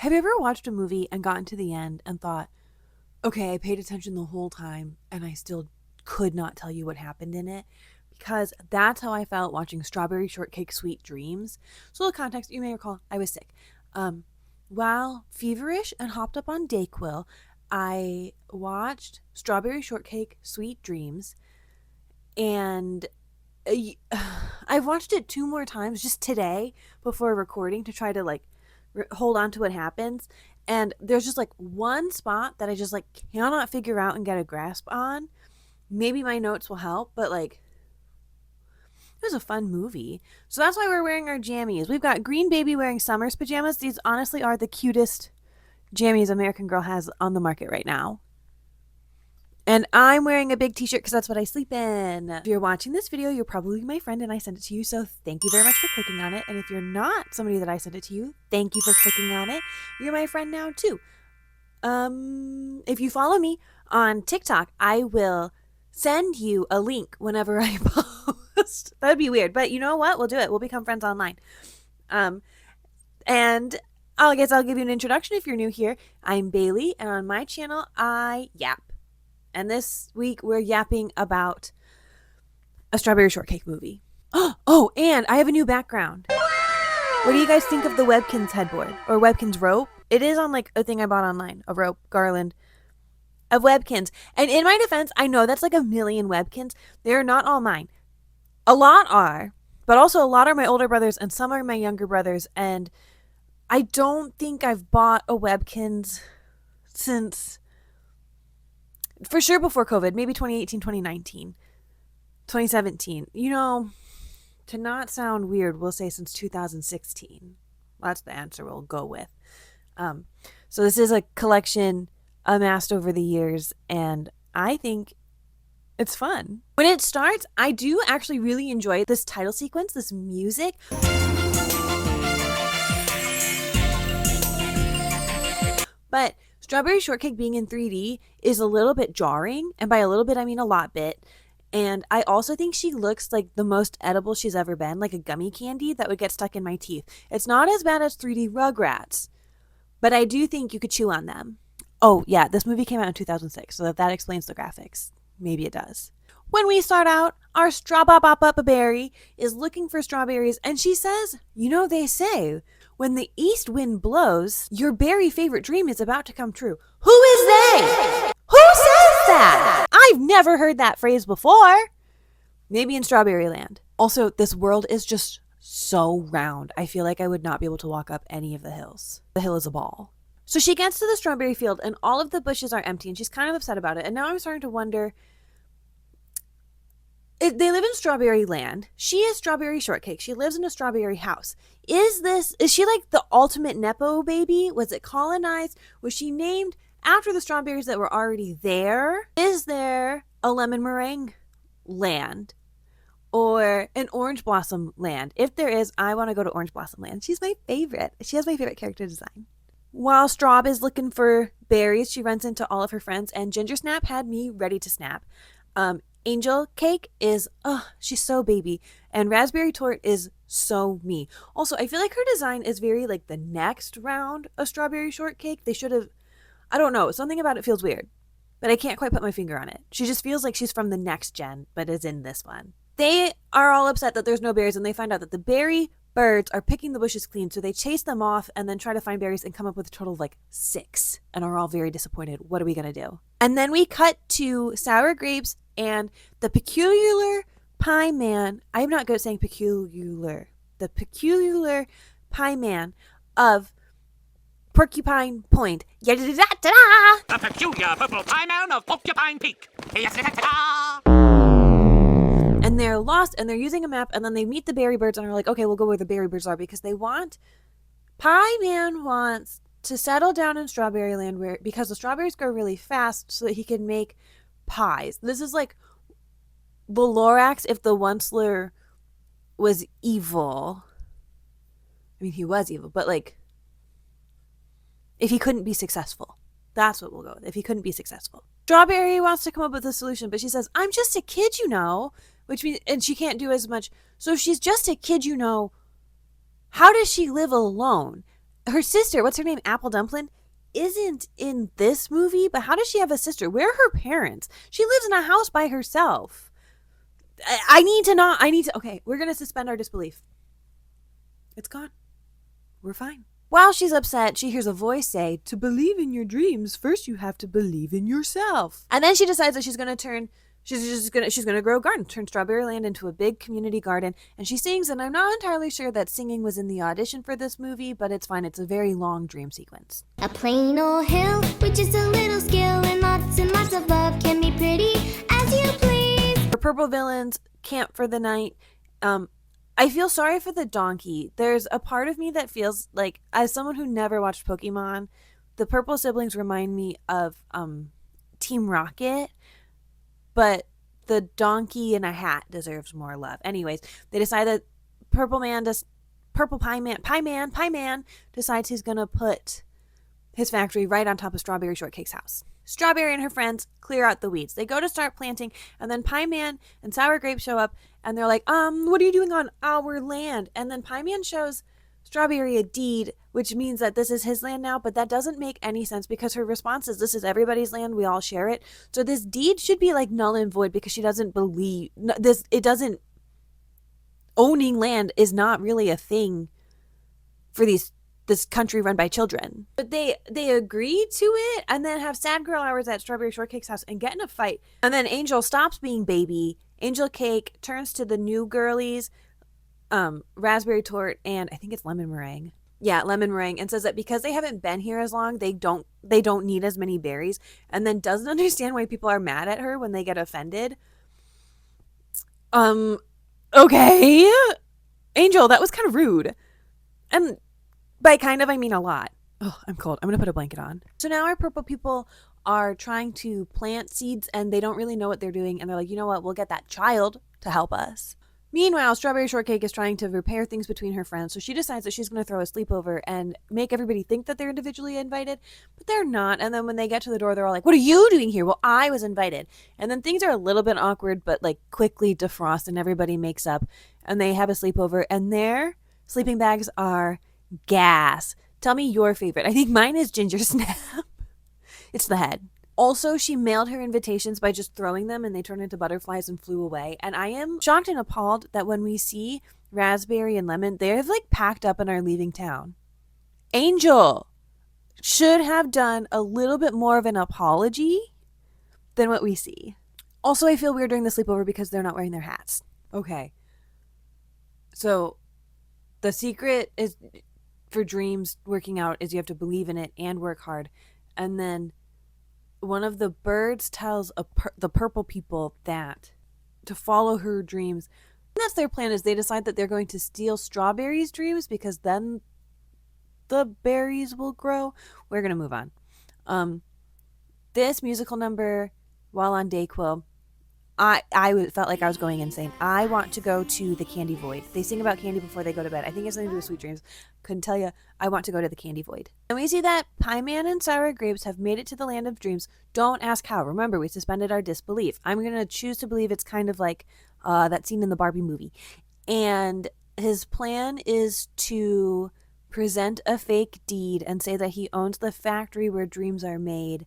Have you ever watched a movie and gotten to the end and thought, okay, I paid attention the whole time and I still could not tell you what happened in it? Because that's how I felt watching Strawberry Shortcake Sweet Dreams. So, the context, you may recall, I was sick. Um, while feverish and hopped up on Dayquil, I watched Strawberry Shortcake Sweet Dreams, and I've watched it 2 more times just today before recording to try to hold on to what happens. And there's just like one spot that I just like cannot figure out and get a grasp on. Maybe my notes will help, but like it was a fun movie. So that's why we're wearing our jammies. We've got Green Baby wearing Summer's pajamas. These honestly are the cutest jammies American Girl has on the market right now. And I'm wearing a big t-shirt because that's what I sleep in. If you're watching this video, you're probably my friend and I sent it to you, so thank you very much for clicking on it. And if you're not somebody that I sent it to you, thank you for clicking on it. You're my friend now too. If you follow me on TikTok, I will send you a link whenever I post. That'd be weird, but you know what? We'll do it. We'll become friends online. And I guess I'll give you an introduction if you're new here. I'm Bailey, and on my channel, I yap. And this week we're yapping about a Strawberry Shortcake movie. Oh, and I have a new background. What do you guys think of the Webkinz headboard or Webkinz rope? It is on like a thing I bought online, a rope garland of Webkinz. And in my defense, I know that's like a million Webkinz. They're not all mine. A lot are, but also a lot are my older brothers and some are my younger brothers. And I don't think I've bought a Webkinz since... for sure before COVID, maybe 2018, 2019, 2017. You know, to not sound weird, we'll say since 2016. That's the answer we'll go with. So this is a collection amassed over the years, and I think it's fun. When it starts, I do actually really enjoy this title sequence, this music. But Strawberry Shortcake being in 3D is a little bit jarring, and by a little bit I mean a lot bit. And I also think she looks like the most edible she's ever been, like a gummy candy that would get stuck in my teeth. It's not as bad as 3D Rugrats, but I do think you could chew on them. Oh yeah, this movie came out in 2006, so that explains the graphics. Maybe it does. When we start out, our Strawberry is looking for strawberries, and she says, you know, they say, when the east wind blows, your berry favorite dream is about to come true. Who is they? Who says that? I've never heard that phrase before. Maybe in Strawberry Land. Also, this world is just so round. I feel like I would not be able to walk up any of the hills. The hill is a ball. So she gets to the strawberry field and all of the bushes are empty and she's kind of upset about it. And now I'm starting to wonder, they live in Strawberry Land. She is Strawberry Shortcake. She lives in a strawberry house. Is she like the ultimate Nepo baby? Was it colonized? Was she named after the strawberries that were already there? Is there a lemon meringue land or an orange blossom land? If there is, I want to go to Orange Blossom Land. She's my favorite. She has my favorite character design. While Straub is looking for berries, she runs into all of her friends, and Ginger Snap had me ready to snap. Angel Cake is, she's so baby. And Raspberry Torte is so me. Also, I feel like her design is very like the next round of Strawberry Shortcake. They should have, I don't know, something about it feels weird. But I can't quite put my finger on it. She just feels like she's from the next gen, but is in this one. They are all upset that there's no berries, and they find out that the berry birds are picking the bushes clean, so they chase them off and then try to find berries and come up with a total of like 6 and are all very disappointed. What are we going to do? And then we cut to Sour Grapes and the peculiar pie man. I'm not good at saying peculiar. The peculiar pie man of Porcupine Point. The peculiar purple pie man of Porcupine Peak. And they're lost and they're using a map, and then they meet the berry birds and are like, okay, we'll go where the berry birds are, because Pie Man wants to settle down in Strawberry Land because the strawberries grow really fast so that he can make pies. This is like the Lorax if the Onceler was evil. I mean, he was evil, but like if he couldn't be successful. That's what we'll go with, if he couldn't be successful. Strawberry wants to come up with a solution, but she says, I'm just a kid, you know, which means, and she can't do as much. So if she's just a kid, you know, how does she live alone? her sister, what's her name? Apple Dumpling, isn't in this movie, but how does she have a sister? Where are her parents? She lives in a house by herself. I need to, okay, we're going to suspend our disbelief. It's gone. We're fine. While she's upset, she hears a voice say, to believe in your dreams, first you have to believe in yourself. And then she decides that she's going to grow a garden, turn Strawberry Land into a big community garden. And she sings, and I'm not entirely sure that singing was in the audition for this movie, but it's fine. It's a very long dream sequence. A plain old hill with just a little skill and lots of love can be pretty as you please. The purple villains camp for the night. I feel sorry for the donkey. There's a part of me that feels like, as someone who never watched Pokemon, the purple siblings remind me of Team Rocket, but the donkey in a hat deserves more love. Anyways, they decide that Pie Man decides he's gonna put his factory right on top of Strawberry Shortcake's house. Strawberry and her friends clear out the weeds. They go to start planting, and then Pie Man and Sour Grape show up, and they're like, what are you doing on our land? And then Pie Man shows Strawberry a deed, which means that this is his land now, but that doesn't make any sense because her response is, this is everybody's land, we all share it. So this deed should be like null and void because she doesn't believe this. It doesn't, owning land is not really a thing for this country run by children. But they agree to it and then have sad girl hours at Strawberry Shortcake's house and get in a fight. And then Angel stops being baby. Angel Cake turns to the new girlies, Raspberry Tort, and I think it's Lemon Meringue. Yeah, Lemon Meringue, and says that because they haven't been here as long, they don't need as many berries, and then doesn't understand why people are mad at her when they get offended. Okay. Angel, that was kind of rude. And by kind of, I mean a lot. Oh, I'm cold. I'm going to put a blanket on. So now our purple people are trying to plant seeds and they don't really know what they're doing. And they're like, you know what? We'll get that child to help us. Meanwhile, Strawberry Shortcake is trying to repair things between her friends. So she decides that she's going to throw a sleepover and make everybody think that they're individually invited, but they're not. And then when they get to the door, they're all like, what are you doing here? Well, I was invited. And then things are a little bit awkward, but like quickly defrost and everybody makes up and they have a sleepover and their sleeping bags are gas. Tell me your favorite. I think mine is Ginger Snap. It's the head. Also, she mailed her invitations by just throwing them and they turned into butterflies and flew away. And I am shocked and appalled that when we see Raspberry and Lemon, they've like packed up and are leaving town. Angel should have done a little bit more of an apology than what we see. Also, I feel weird during the sleepover because they're not wearing their hats. Okay. So the secret is for dreams working out is you have to believe in it and work hard. And then one of the birds tells the purple people that to follow her dreams. And that's their plan, is they decide that they're going to steal Strawberry's dreams because then the berries will grow. We're going to move on. This musical number, while on Dayquil, I felt like I was going insane. I want to go to the Candy Void. They sing about candy before they go to bed. I think it's something to do with sweet dreams. Couldn't tell you. I want to go to the Candy Void. And we see that Pie Man and Sour Grapes have made it to the land of dreams. Don't ask how. Remember, we suspended our disbelief. I'm going to choose to believe it's kind of like that scene in the Barbie movie. And his plan is to present a fake deed and say that he owns the factory where dreams are made.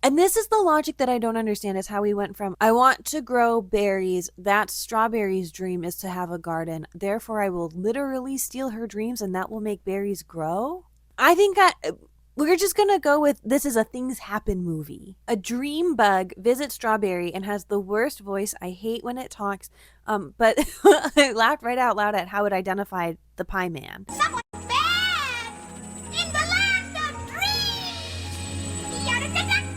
And this is the logic that I don't understand, is how we went from, I want to grow berries, that's Strawberry's dream is to have a garden, therefore I will literally steal her dreams and that will make berries grow? I think we're just going to go with, this is a things happen movie. A dream bug visits Strawberry and has the worst voice. I hate when it talks, but I laughed right out loud at how it identified the Pie Man. Someone bad in the land of dreams. Yada-da-da-da-da.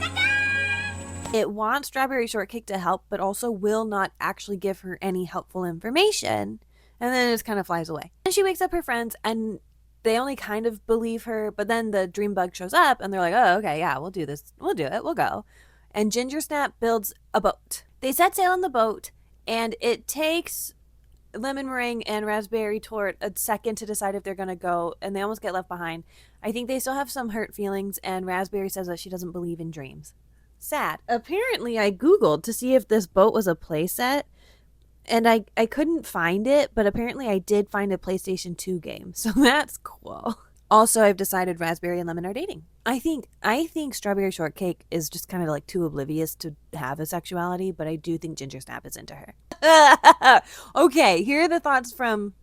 It wants Strawberry Shortcake to help, but also will not actually give her any helpful information. And then it just kind of flies away. And she wakes up her friends and they only kind of believe her, but then the dream bug shows up and they're like, oh, okay, yeah, we'll do this. We'll do it. We'll go. And Ginger Snap builds a boat. They set sail on the boat and it takes Lemon Meringue and Raspberry Tort a second to decide if they're going to go, and they almost get left behind. I think they still have some hurt feelings, and Raspberry says that she doesn't believe in dreams. Sad. Apparently, I Googled to see if this boat was a playset, and I couldn't find it, but apparently I did find a PlayStation 2 game, so that's cool. Also, I've decided Raspberry and Lemon are dating. I think Strawberry Shortcake is just kind of like too oblivious to have a sexuality, but I do think Ginger Snap is into her. Okay, here are the thoughts from.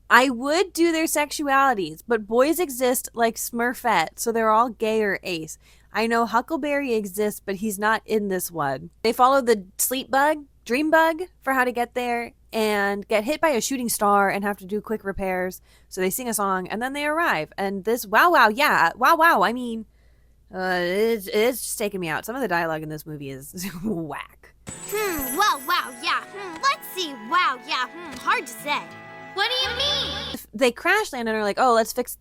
I would do their sexualities, but boys exist like Smurfette, so they're all gay or ace. I know Huckleberry exists, but he's not in this one. They follow the sleep bug, dream bug, for how to get there, and get hit by a shooting star and have to do quick repairs. So they sing a song, and then they arrive. And this, wow, I mean, it's just taking me out. Some of the dialogue in this movie is whack. Wow, yeah. Let's see. Wow, yeah. Hard to say. What do you mean? They crash land and are like, oh, let's fix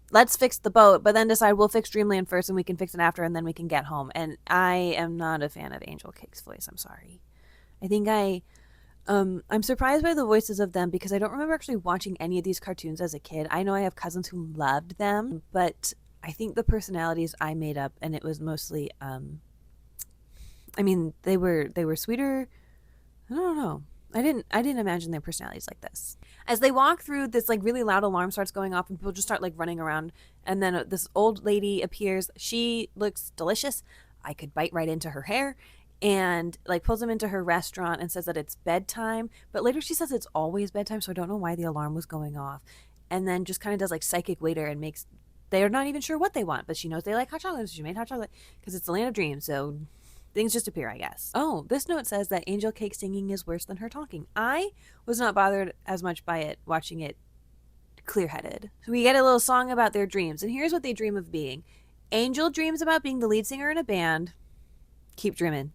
the boat, but then decide we'll fix Dreamland first and we can fix it after and then we can get home. And I am not a fan of Angel Cake's voice. I'm sorry. I think I'm surprised by the voices of them because I don't remember actually watching any of these cartoons as a kid. I know I have cousins who loved them, but I think the personalities I made up, and it was mostly, I mean, they were sweeter. I don't know. I didn't imagine their personalities like this. As they walk through, this like really loud alarm starts going off and people just start like running around. And then this old lady appears. She looks delicious. I could bite right into her hair. And like pulls them into her restaurant and says that it's bedtime. But later she says it's always bedtime. So I don't know why the alarm was going off. And then just kind of does like psychic waiter and makes, they're not even sure what they want. But she knows they like hot chocolate. So she made hot chocolate because it's the land of dreams. So things just appear, I guess. Oh, this note says that Angel Cake singing is worse than her talking. I was not bothered as much by it, watching it clear-headed. So we get a little song about their dreams, and here's what they dream of being. Angel dreams about being the lead singer in a band. Keep dreaming.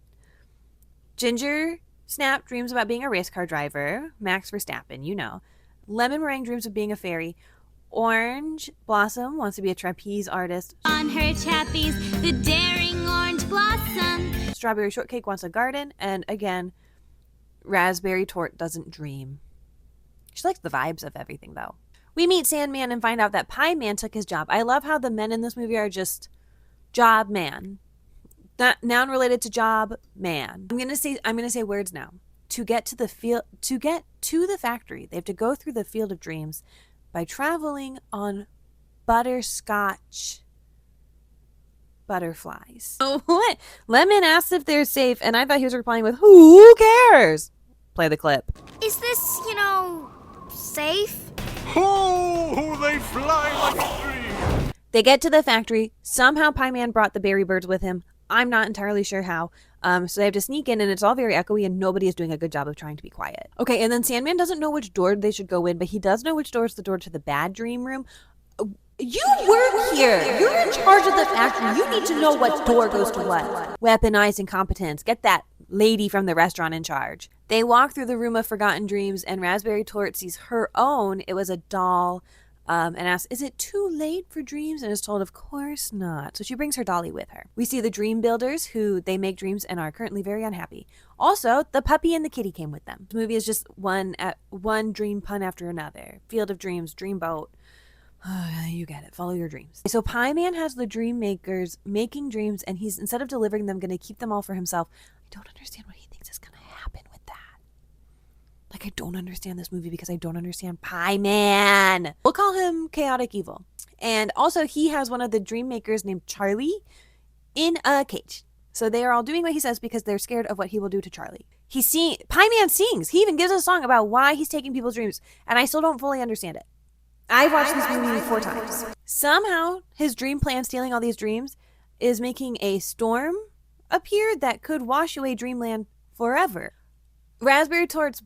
Ginger Snap dreams about being a race car driver. Max Verstappen, you know. Lemon Meringue dreams of being a fairy. Orange Blossom wants to be a trapeze artist. On her trapeze, the daring orange blossom. Strawberry Shortcake wants a garden. And again, Raspberry Tort doesn't dream. She likes the vibes of everything, though. We meet Sandman and find out that Pie Man took his job. I love how the men in this movie are just job man. Not noun related to job man. I'm gonna say words now. To get to the factory, they have to go through the field of dreams by traveling on butterscotch butterflies. Oh, what? Lemon asks if they're safe, and I thought he was replying with, who cares? Play the clip. Is this, safe? Oh, they fly like a dream. They get to the factory. Somehow Pie Man brought the berry birds with him. I'm not entirely sure how. So they have to sneak in, and it's all very echoey, and nobody is doing a good job of trying to be quiet. Okay, and then Sandman doesn't know which door they should go in, but he does know which door is the door to the bad dream room. You work here. You're in charge of the factory. You need to know what door goes to what. Weaponized incompetence. Get that lady from the restaurant in charge. They walk through the room of forgotten dreams, and Raspberry Tort sees her own. It was a doll. And asks, is it too late for dreams? And is told, of course not. So she brings her dolly with her. We see the dream builders who they make dreams and are currently very unhappy. Also, the puppy and the kitty came with them. The movie is just one dream pun after another. Field of dreams, dream boat. You get it. Follow your dreams. So Pie Man has the dream makers making dreams, and he's, instead of delivering them, going to keep them all for himself. I don't understand what he thinks is going to happen with that. Like, I don't understand this movie because I don't understand Pie Man. We'll call him Chaotic Evil. And also, he has one of the dream makers named Charlie in a cage. So they are all doing what he says because they're scared of what he will do to Charlie. Pie Man sings. He even gives a song about why he's taking people's dreams. And I still don't fully understand it. I've watched this movie 4 times. Somehow, his dream plan, stealing all these dreams, is making a storm appear that could wash away Dreamland forever. Raspberry Tort's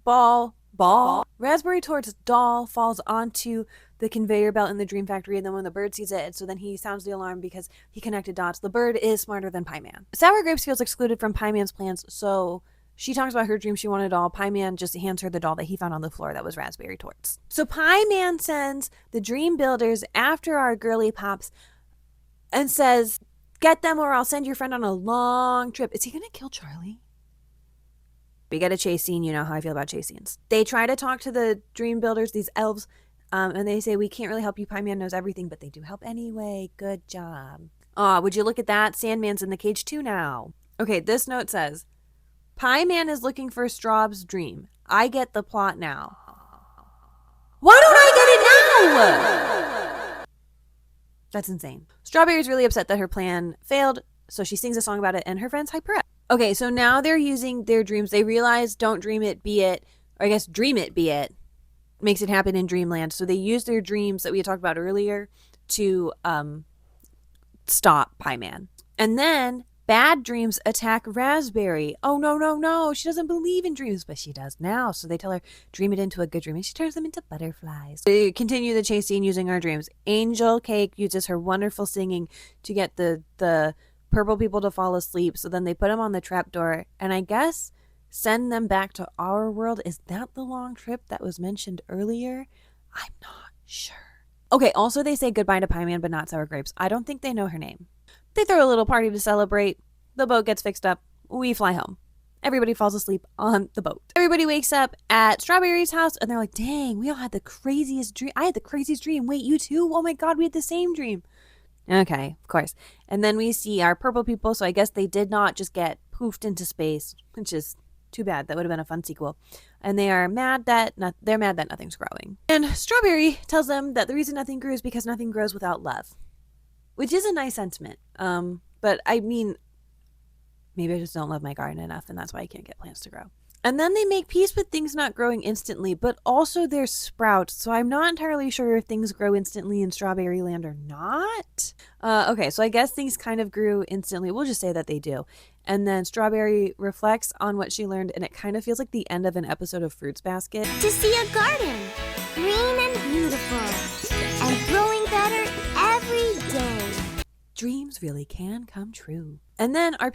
Raspberry Tort's doll falls onto the conveyor belt in the dream factory, and then when the bird sees it, so then he sounds the alarm because he connected dots. The bird is smarter than Pie Man. Sour Grapes feels excluded from Pie Man's plans, so she talks about her dream. She wanted a doll. Pie Man just hands her the doll that he found on the floor that was Raspberry Tort's. So Pie Man sends the dream builders after our girly pops and says, get them or I'll send your friend on a long trip. Is he going to kill Charlie? We get a chase scene. You know how I feel about chase scenes. They try to talk to the dream builders, these elves, and they say, we can't really help you. Pie Man knows everything, but they do help anyway. Good job. Aw, would you look at that? Sandman's in the cage too now. Okay, this note says, Pie Man is looking for Straub's dream. I get the plot now. Why don't I get it now? That's insane. Strawberry's really upset that her plan failed, so she sings a song about it, and her friends hype her up. Okay, so now they're using their dreams. They realize don't dream it, be it, or I guess dream it, be it, makes it happen in dreamland. So they use their dreams that we had talked about earlier to stop Pie Man. And then bad dreams attack Raspberry. Oh, no, no, no. She doesn't believe in dreams, but she does now. So they tell her, dream it into a good dream, and she turns them into butterflies. We continue the chase scene using our dreams. Angel Cake uses her wonderful singing to get the purple people to fall asleep. So then they put them on the trapdoor, and I guess send them back to our world. Is that the long trip that was mentioned earlier? I'm not sure. Okay, also they say goodbye to Pie Man, but not Sour Grapes. I don't think they know her name. They throw a little party to celebrate. The boat gets fixed up. We fly home. Everybody falls asleep on the boat. Everybody wakes up at Strawberry's house, and they're like, dang, we all had the craziest dream. I had the craziest dream. Wait, you too? Oh my God, we had the same dream. Okay, of course. And then we see our purple people, so I guess they did not just get poofed into space, which is too bad. That would have been a fun sequel. And they are mad that they're mad that nothing's growing. And Strawberry tells them that the reason nothing grew is because nothing grows without love, which is a nice sentiment. But I mean, maybe I just don't love my garden enough, and that's why I can't get plants to grow. And then they make peace with things not growing instantly, but also there's sprouts. So I'm not entirely sure if things grow instantly in Strawberry Land or not. Okay, so I guess things kind of grew instantly. We'll just say that they do. And then Strawberry reflects on what she learned, and it kind of feels like the end of an episode of Fruits Basket. To see a garden, green and beautiful, and growing better every day. Dreams really can come true. And then our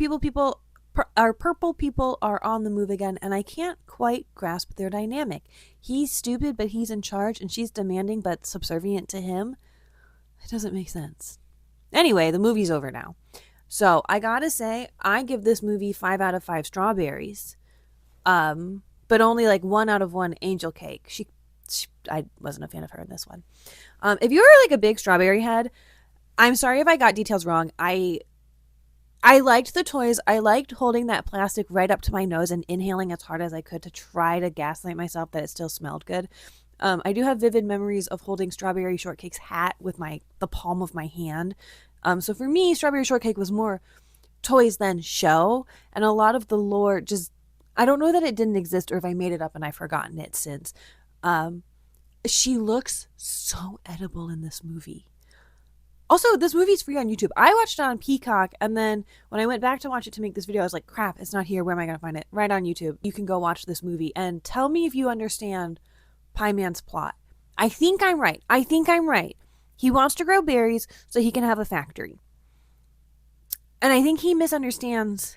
purple people are on the move again, and I can't quite grasp their dynamic. He's stupid, but he's in charge, and she's demanding but subservient to him. It doesn't make sense. Anyway, the movie's over now. So I gotta say, I give this movie 5 out of 5 strawberries, but only like 1 out of 1 Angel Cake. I wasn't a fan of her in this one. If you were like a big strawberry head, I'm sorry if I got details wrong. I liked the toys. I liked holding that plastic right up to my nose and inhaling as hard as I could to try to gaslight myself that it still smelled good. I do have vivid memories of holding Strawberry Shortcake's hat with the palm of my hand. So for me, Strawberry Shortcake was more toys than show. And a lot of the lore I don't know that it didn't exist or if I made it up and I've forgotten it since. She looks so edible in this movie. Also, this movie's free on YouTube. I watched it on Peacock, and then when I went back to watch it to make this video, I was like, crap, it's not here. Where am I going to find it? Right on YouTube. You can go watch this movie and tell me if you understand Pie Man's plot. I think I'm right. He wants to grow berries so he can have a factory. And I think he misunderstands,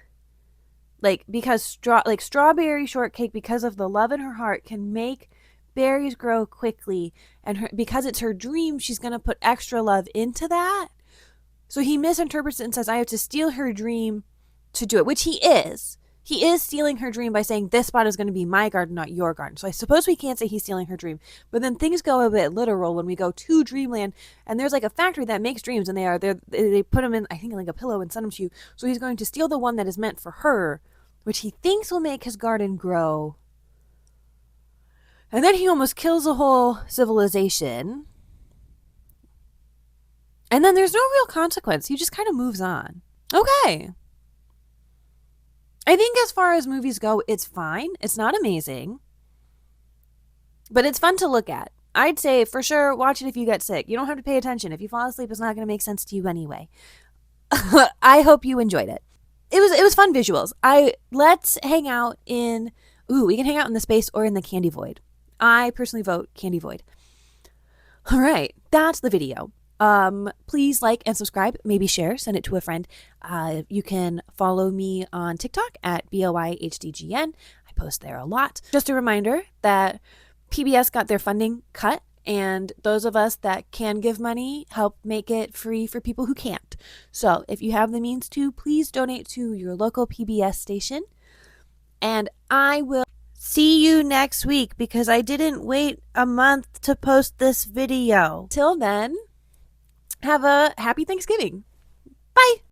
because Strawberry Shortcake, because of the love in her heart, can make berries grow quickly, and because it's her dream, she's going to put extra love into that. So he misinterprets it and says, I have to steal her dream to do it, which he is. He is stealing her dream by saying this spot is going to be my garden, not your garden. So I suppose we can't say he's stealing her dream. But then things go a bit literal when we go to Dreamland, and there's like a factory that makes dreams, and they put them in, I think, like a pillow and send them to you. So he's going to steal the one that is meant for her, which he thinks will make his garden grow. And then he almost kills a whole civilization. And then there's no real consequence. He just kind of moves on. Okay. I think as far as movies go, it's fine. It's not amazing. But it's fun to look at. I'd say for sure watch it if you get sick. You don't have to pay attention. If you fall asleep, it's not going to make sense to you anyway. I hope you enjoyed it. It was fun visuals. Let's hang out in... we can hang out in the space or in the candy void. I personally vote Candy Void. All right, that's the video. Please like and subscribe, maybe share, send it to a friend. You can follow me on TikTok at BOIHDGN. I post there a lot. Just a reminder that PBS got their funding cut, and those of us that can give money help make it free for people who can't. So if you have the means to, please donate to your local PBS station. And I will see you next week because I didn't wait a month to post this video. Till then, have a happy Thanksgiving. Bye.